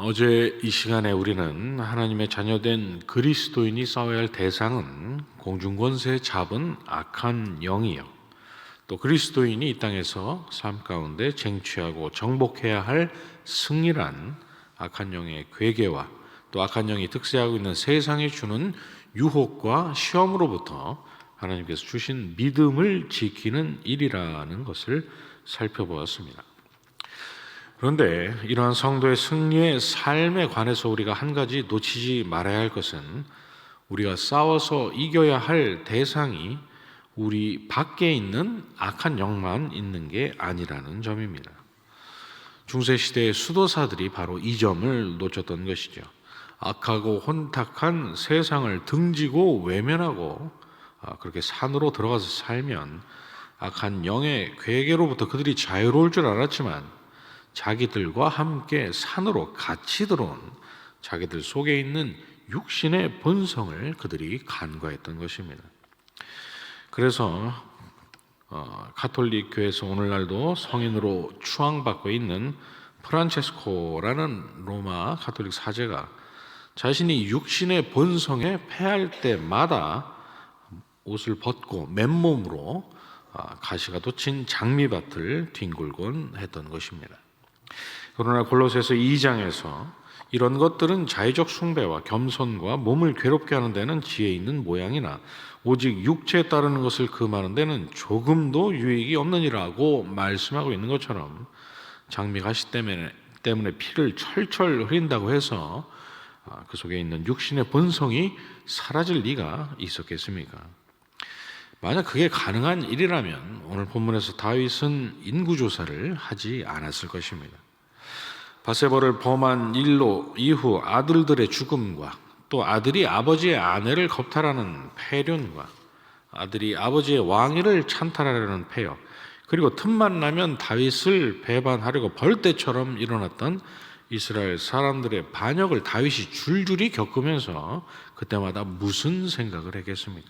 어제 이 시간에 우리는 하나님의 자녀된 그리스도인이 싸워야 할 대상은 공중권세 잡은 악한 영이요, 또 그리스도인이 이 땅에서 삶 가운데 쟁취하고 정복해야 할 승리란 악한 영의 괴계와 또 악한 영이 득세하고 있는 세상이 주는 유혹과 시험으로부터 하나님께서 주신 믿음을 지키는 일이라는 것을 살펴보았습니다. 그런데 이러한 성도의 승리의 삶에 관해서 우리가 한 가지 놓치지 말아야 할 것은, 우리가 싸워서 이겨야 할 대상이 우리 밖에 있는 악한 영만 있는 게 아니라는 점입니다. 중세시대의 수도사들이 바로 이 점을 놓쳤던 것이죠. 악하고 혼탁한 세상을 등지고 외면하고 그렇게 산으로 들어가서 살면 악한 영의 괴계로부터 그들이 자유로울 줄 알았지만, 자기들과 함께 산으로 같이 들어온 자기들 속에 있는 육신의 본성을 그들이 간과했던 것입니다. 그래서 가톨릭 교회에서 오늘날도 성인으로 추앙받고 있는 프란체스코라는 로마 가톨릭 사제가 자신이 육신의 본성에 패할 때마다 옷을 벗고 맨몸으로 가시가 돋친 장미밭을 뒹굴곤 했던 것입니다. 그러나 골로새서 2장에서 이런 것들은 자의적 숭배와 겸손과 몸을 괴롭게 하는 데는 지혜 있는 모양이나 오직 육체에 따르는 것을 금하는 데는 조금도 유익이 없느니라고 말씀하고 있는 것처럼, 장미가시 때문에 피를 철철 흘린다고 해서 그 속에 있는 육신의 본성이 사라질 리가 있었겠습니까? 만약 그게 가능한 일이라면 오늘 본문에서 다윗은 인구조사를 하지 않았을 것입니다. 바세바를 범한 일로 이후 아들들의 죽음과 또 아들이 아버지의 아내를 겁탈하는 폐륜과 아들이 아버지의 왕위를 찬탈하려는 폐역, 그리고 틈만 나면 다윗을 배반하려고 벌떼처럼 일어났던 이스라엘 사람들의 반역을 다윗이 줄줄이 겪으면서 그때마다 무슨 생각을 했겠습니까?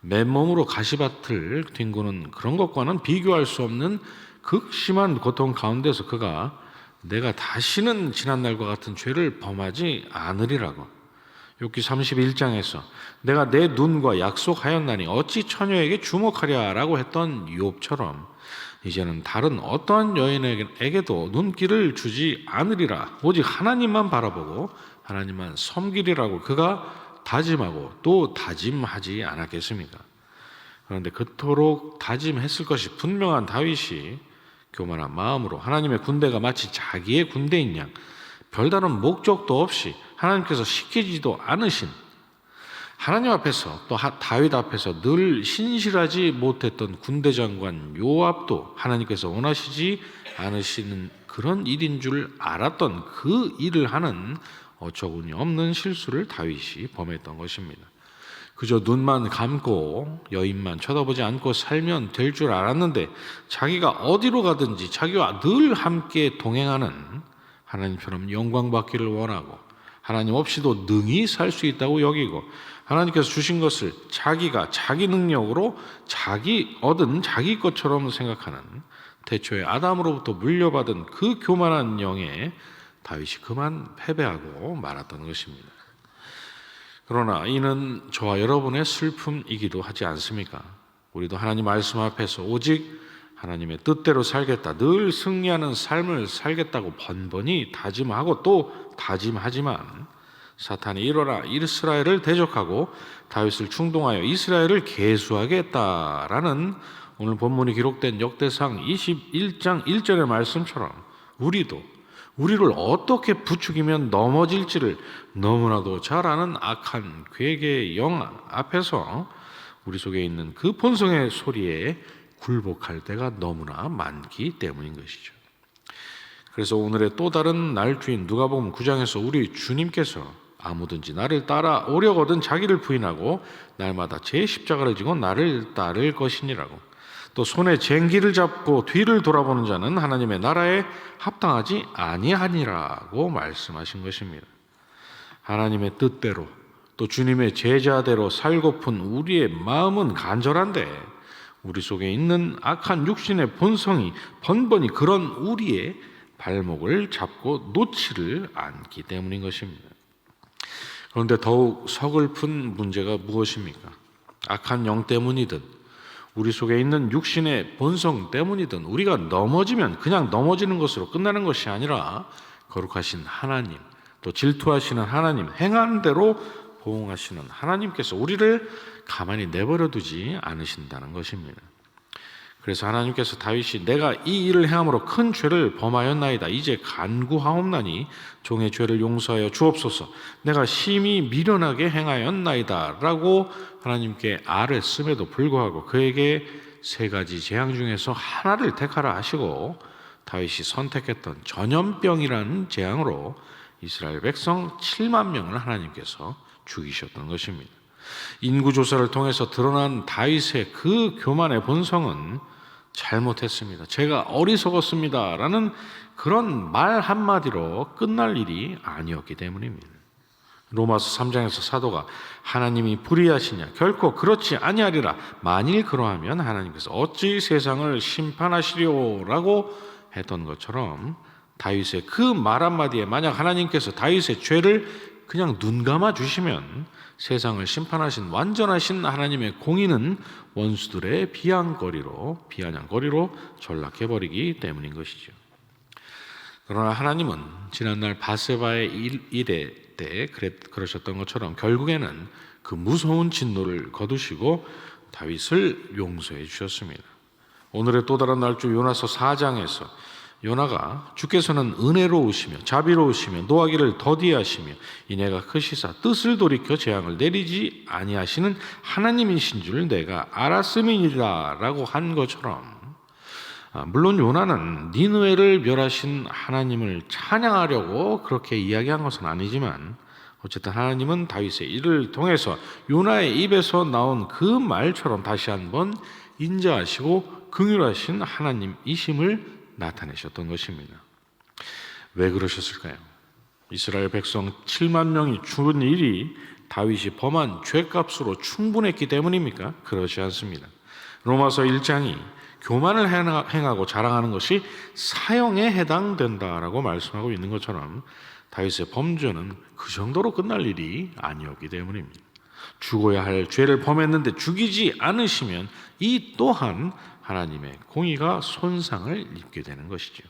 맨몸으로 가시밭을 뒹구는 그런 것과는 비교할 수 없는 극심한 고통 가운데서 그가 내가 다시는 지난날과 같은 죄를 범하지 않으리라고, 욥기 31장에서 내가 내 눈과 약속하였나니 어찌 처녀에게 주목하랴라고 했던 욥처럼 이제는 다른 어떠한 여인에게도 눈길을 주지 않으리라, 오직 하나님만 바라보고 하나님만 섬기리라고 그가 다짐하고 또 다짐하지 않았겠습니까? 그런데 그토록 다짐했을 것이 분명한 다윗이 교만한 마음으로 하나님의 군대가 마치 자기의 군대인 양 별다른 목적도 없이 하나님께서 시키지도 않으신, 하나님 앞에서 또 다윗 앞에서 늘 신실하지 못했던 군대 장관 요압도 하나님께서 원하시지 않으시는 그런 일인 줄 알았던 그 일을 하는 어처구니 없는 실수를 다윗이 범했던 것입니다. 그저 눈만 감고 여인만 쳐다보지 않고 살면 될 줄 알았는데, 자기가 어디로 가든지 자기와 늘 함께 동행하는 하나님처럼 영광받기를 원하고 하나님 없이도 능히 살 수 있다고 여기고, 하나님께서 주신 것을 자기가 자기 능력으로 자기 얻은 자기 것처럼 생각하는 태초에 아담으로부터 물려받은 그 교만한 영에 다윗이 그만 패배하고 말았던 것입니다. 그러나 이는 저와 여러분의 슬픔이기도 하지 않습니까? 우리도 하나님 말씀 앞에서 오직 하나님의 뜻대로 살겠다, 늘 승리하는 삶을 살겠다고 번번이 다짐하고 또 다짐하지만, 사탄이 일어나 이스라엘을 대적하고 다윗을 충동하여 이스라엘을 계수하겠다라는 오늘 본문이 기록된 역대상 21장 1절의 말씀처럼 우리를 어떻게 부추기면 넘어질지를 너무나도 잘 아는 악한 괴계의 영 앞에서 우리 속에 있는 그 본성의 소리에 굴복할 때가 너무나 많기 때문인 것이죠. 그래서 오늘의 또 다른 날투인 누가복음 9장에서 우리 주님께서 아무든지 나를 따라오려거든 자기를 부인하고 날마다 제 십자가를 지고 나를 따를 것이니라고, 또 손에 쟁기를 잡고 뒤를 돌아보는 자는 하나님의 나라에 합당하지 아니하니라고 말씀하신 것입니다. 하나님의 뜻대로 또 주님의 제자대로 살고픈 우리의 마음은 간절한데, 우리 속에 있는 악한 육신의 본성이 번번이 그런 우리의 발목을 잡고 놓지를 않기 때문인 것입니다. 그런데 더욱 서글픈 문제가 무엇입니까? 악한 영 때문이든 우리 속에 있는 육신의 본성 때문이든 우리가 넘어지면 그냥 넘어지는 것으로 끝나는 것이 아니라 거룩하신 하나님, 또 질투하시는 하나님, 행한 대로 보응하시는 하나님께서 우리를 가만히 내버려 두지 않으신다는 것입니다. 그래서 하나님께서 다윗이 내가 이 일을 행함으로 큰 죄를 범하였나이다. 이제 간구하옵나니 종의 죄를 용서하여 주옵소서. 내가 심히 미련하게 행하였나이다 라고 하나님께 아뢰음에도 불구하고 그에게 세 가지 재앙 중에서 하나를 택하라 하시고 다윗이 선택했던 전염병이라는 재앙으로 이스라엘 백성 7만 명을 하나님께서 죽이셨던 것입니다. 인구조사를 통해서 드러난 다윗의 그 교만의 본성은 잘못했습니다. 제가 어리석었습니다 라는 그런 말 한마디로 끝날 일이 아니었기 때문입니다. 로마서 3장에서 사도가 하나님이 불의하시냐? 결코 그렇지 아니하리라. 만일 그러하면 하나님께서 어찌 세상을 심판하시려라고 했던 것처럼 다윗의 그 말 한마디에 만약 하나님께서 다윗의 죄를 그냥 눈 감아 주시면 세상을 심판하신 완전하신 하나님의 공의는 원수들의 비아냥거리로 전락해버리기 때문인 것이죠. 그러나 하나님은 지난날 바세바의 일에 때 그러셨던 것처럼 결국에는 그 무서운 진노를 거두시고 다윗을 용서해 주셨습니다. 오늘의 또 다른 날주 요나서 4장에서 요나가 주께서는 은혜로우시며 자비로우시며 노하기를 더디하시며 인애가 크시사 뜻을 돌이켜 재앙을 내리지 아니하시는 하나님이신 줄 내가 알았음이니라 라고 한 것처럼 물론 요나는 니느웨를 멸하신 하나님을 찬양하려고 그렇게 이야기한 것은 아니지만 어쨌든 하나님은 다윗의 일을 통해서 요나의 입에서 나온 그 말처럼 다시 한번 인자하시고 긍휼하신 하나님이심을 나타내셨던 것입니다. 왜 그러셨을까요? 이스라엘 백성 7만 명이 죽은 일이 다윗이 범한 죄값으로 충분했기 때문입니까? 그렇지 않습니다. 로마서 1장이 교만을 행하고 자랑하는 것이 사형에 해당된다라고 말씀하고 있는 것처럼 다윗의 범죄는 그 정도로 끝날 일이 아니었기 때문입니다. 죽어야 할 죄를 범했는데 죽이지 않으시면 이 또한 하나님의 공의가 손상을 입게 되는 것이죠.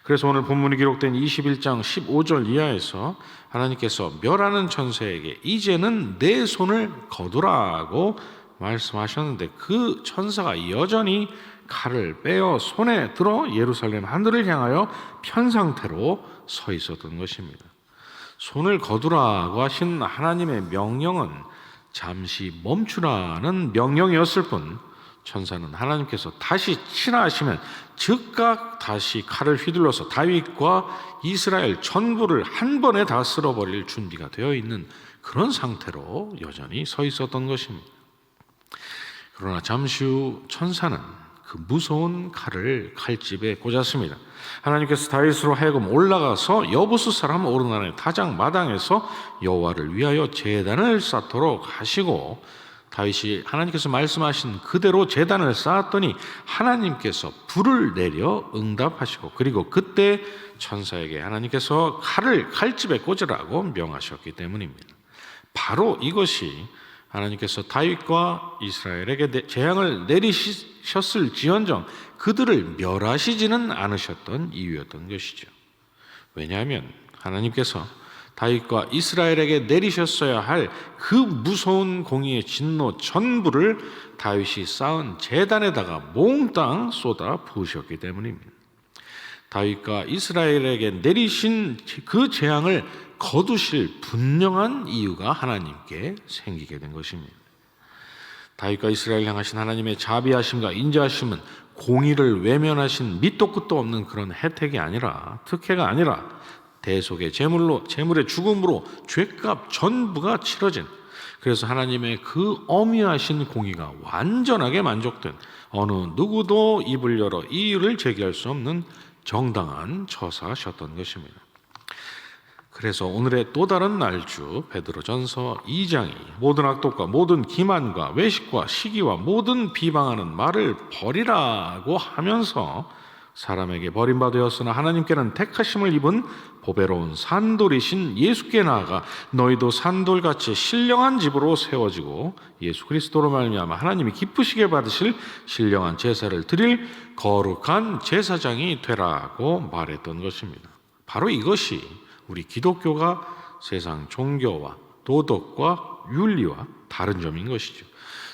그래서 오늘 본문이 기록된 21장 15절 이하에서 하나님께서 멸하는 천사에게 이제는 내 손을 거두라고 말씀하셨는데 그 천사가 여전히 칼을 빼어 손에 들어 예루살렘 하늘을 향하여 편 상태로 서 있었던 것입니다. 손을 거두라고 하신 하나님의 명령은 잠시 멈추라는 명령이었을 뿐 천사는 하나님께서 다시 치라 하시면 즉각 다시 칼을 휘둘러서 다윗과 이스라엘 전부를 한 번에 다 쓸어버릴 준비가 되어 있는 그런 상태로 여전히 서 있었던 것입니다. 그러나 잠시 후 천사는 그 무서운 칼을 칼집에 꽂았습니다. 하나님께서 다윗으로 하여금 올라가서 여부스 사람 오르난의 타작 마당에서 여호와를 위하여 제단을 쌓도록 하시고 다윗이 하나님께서 말씀하신 그대로 제단을 쌓았더니 하나님께서 불을 내려 응답하시고 그리고 그때 천사에게 하나님께서 칼을 칼집에 꽂으라고 명하셨기 때문입니다. 바로 이것이 하나님께서 다윗과 이스라엘에게 재앙을 내리셨을지언정 그들을 멸하시지는 않으셨던 이유였던 것이죠. 왜냐하면 하나님께서 다윗과 이스라엘에게 내리셨어야 할 그 무서운 공의의 진노 전부를 다윗이 쌓은 제단에다가 몽땅 쏟아 부으셨기 때문입니다. 다윗과 이스라엘에게 내리신 그 재앙을 거두실 분명한 이유가 하나님께 생기게 된 것입니다. 다윗과 이스라엘 향하신 하나님의 자비하심과 인자하심은 공의를 외면하신 밑도 끝도 없는 그런 혜택이 아니라 특혜가 아니라 대속의 제물의 죽음으로 죄값 전부가 치러진 그래서 하나님의 그 어미하신 공의가 완전하게 만족된 어느 누구도 입을 열어 이유를 제기할 수 없는 정당한 처사셨던 것입니다. 그래서 오늘의 또 다른 날주 베드로전서 2장이 모든 악독과 모든 기만과 외식과 시기와 모든 비방하는 말을 버리라고 하면서 사람에게 버림받으었으나 하나님께는 택하심을 입은 보배로운 산돌이신 예수께 나아가 너희도 산돌같이 신령한 집으로 세워지고 예수 그리스도로 말미암아 하나님이 기쁘시게 받으실 신령한 제사를 드릴 거룩한 제사장이 되라고 말했던 것입니다. 바로 이것이 우리 기독교가 세상 종교와 도덕과 윤리와 다른 점인 것이죠.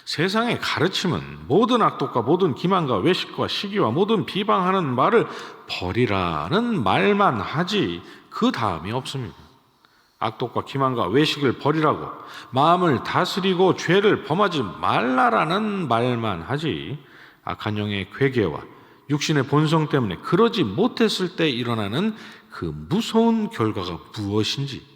세상의 가르침은 모든 악독과 모든 기만과 외식과 시기와 모든 비방하는 말을 버리라는 말만 하지 그 다음이 없습니다. 악독과 기만과 외식을 버리라고, 마음을 다스리고 죄를 범하지 말라라는 말만 하지 악한 영의 괴계와 육신의 본성 때문에 그러지 못했을 때 일어나는 그 무서운 결과가 무엇인지,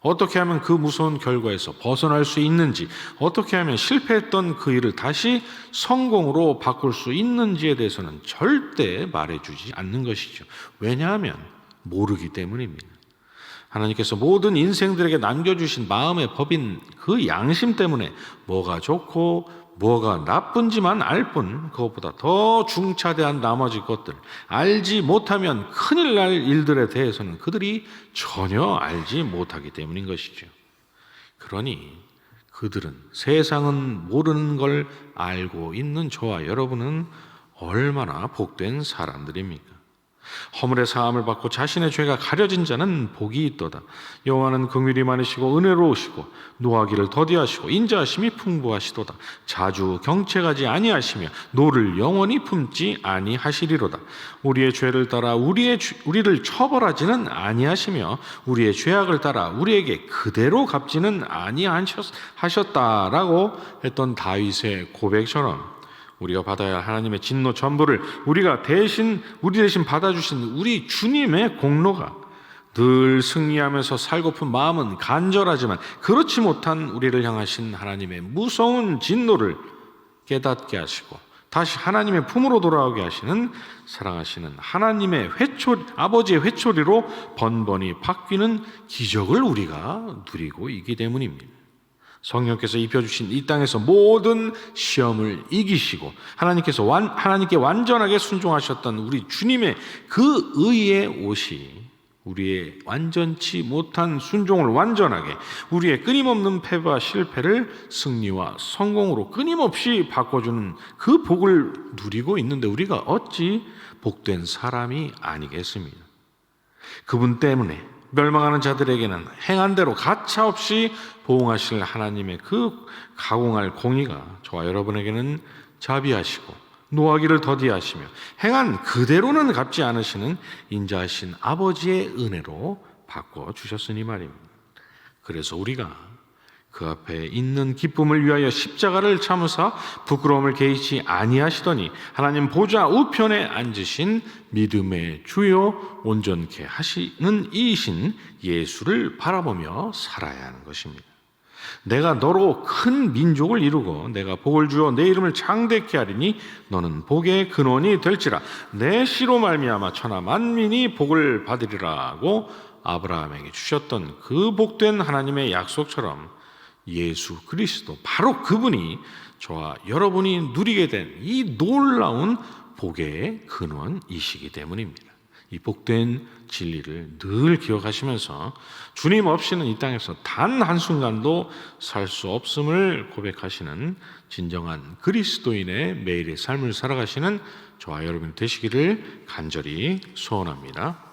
어떻게 하면 그 무서운 결과에서 벗어날 수 있는지, 어떻게 하면 실패했던 그 일을 다시 성공으로 바꿀 수 있는지에 대해서는 절대 말해주지 않는 것이죠. 왜냐하면 모르기 때문입니다. 하나님께서 모든 인생들에게 남겨주신 마음의 법인 그 양심 때문에 뭐가 좋고 뭐가 나쁜지만 알 뿐, 그것보다 더 중차대한 나머지 것들, 알지 못하면 큰일 날 일들에 대해서는 그들이 전혀 알지 못하기 때문인 것이죠. 그러니 그들은, 세상은 모르는 걸 알고 있는 저와 여러분은 얼마나 복된 사람들입니까? 허물의 사함을 받고 자신의 죄가 가려진 자는 복이 있도다. 여호와는 긍휼이 많으시고 은혜로우시고 노하기를 더디하시고 인자하심이 풍부하시도다. 자주 경책하지 아니하시며 노를 영원히 품지 아니하시리로다. 우리의 죄를 따라 우리를 처벌하지는 아니하시며 우리의 죄악을 따라 우리에게 그대로 갚지는 아니하셨다라고 했던 다윗의 고백처럼 우리가 받아야 할 하나님의 진노 전부를 우리 대신 받아주신 우리 주님의 공로가 늘 승리하면서 살고픈 마음은 간절하지만 그렇지 못한 우리를 향하신 하나님의 무서운 진노를 깨닫게 하시고 다시 하나님의 품으로 돌아오게 하시는 사랑하시는 하나님의 아버지의 회초리로 번번이 바뀌는 기적을 우리가 누리고 있기 때문입니다. 성령께서 입혀주신 이 땅에서 모든 시험을 이기시고 하나님께 완전하게 순종하셨던 우리 주님의 그 의의 옷이 우리의 완전치 못한 순종을 완전하게, 우리의 끊임없는 패배와 실패를 승리와 성공으로 끊임없이 바꿔주는 그 복을 누리고 있는데 우리가 어찌 복된 사람이 아니겠습니까? 그분 때문에 멸망하는 자들에게는 행한 대로 가차없이 보응하실 하나님의 그 가공할 공의가 저와 여러분에게는 자비하시고 노하기를 더디하시며 행한 그대로는 갚지 않으시는 인자하신 아버지의 은혜로 바꿔주셨으니 말입니다. 그래서 우리가 그 앞에 있는 기쁨을 위하여 십자가를 참으사 부끄러움을 개의치 아니하시더니 하나님 보좌 우편에 앉으신 믿음의 주요 온전케 하시는 이이신 예수를 바라보며 살아야 하는 것입니다. 내가 너로 큰 민족을 이루고 내가 복을 주어 내 이름을 창대케 하리니 너는 복의 근원이 될지라. 내 씨로 말미암아 천하 만민이 복을 받으리라고 아브라함에게 주셨던 그 복된 하나님의 약속처럼 예수 그리스도, 바로 그분이 저와 여러분이 누리게 된 이 놀라운 복의 근원이시기 때문입니다. 이 복된 진리를 늘 기억하시면서 주님 없이는 이 땅에서 단 한순간도 살 수 없음을 고백하시는 진정한 그리스도인의 매일의 삶을 살아가시는 저와 여러분 되시기를 간절히 소원합니다.